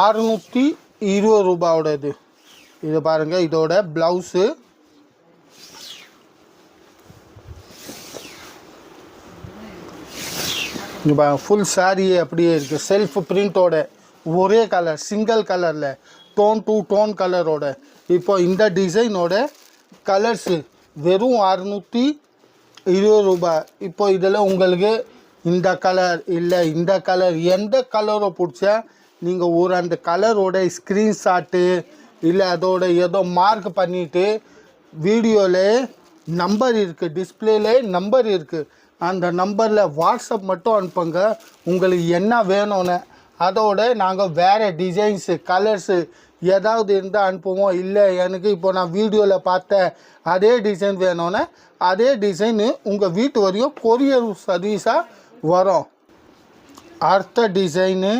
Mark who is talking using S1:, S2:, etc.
S1: 620 ரூபாயோட இது பாருங்கள். இதோட ப்ளவுஸு ஃபுல் சாரியே அப்படியே இருக்குது. செல்ஃப் பிரிண்ட்டோட ஒரே கலர், சிங்கிள் கலரில் டோன் டு டோன் கலரோட. இப்போ இந்த டிசைனோட கலர்ஸு வெறும் 620 ரூபாய். இப்போ இதில் உங்களுக்கு இந்த கலர் இல்லை இந்த கலர் எந்த கலரோ பிடிச்சா நீங்கள் ஒரு அந்த கலரோட ஸ்க்ரீன்ஷாட்டு இல்லை அதோட ஏதோ மார்க் பண்ணிவிட்டு வீடியோவில் நம்பர் இருக்குது, டிஸ்பிளேலே நம்பர் இருக்குது, அந்த நம்பரில் வாட்ஸ்அப் மட்டும் அனுப்புங்க. உங்களுக்கு என்ன வேணும்னு அதோட நாங்கள் வேறு டிசைன்ஸு கலர்ஸு ஏதாவது இருந்தால் அனுப்புவோம். இல்லை எனக்கு இப்போ நான் வீடியோவில் பார்த்த அதே டிசைன் வேணும்னா அதே டிசைனு உங்கள் வீட்டு வரையும் கொரியர் சர்வீஸாக வரும். அடுத்த டிசைனு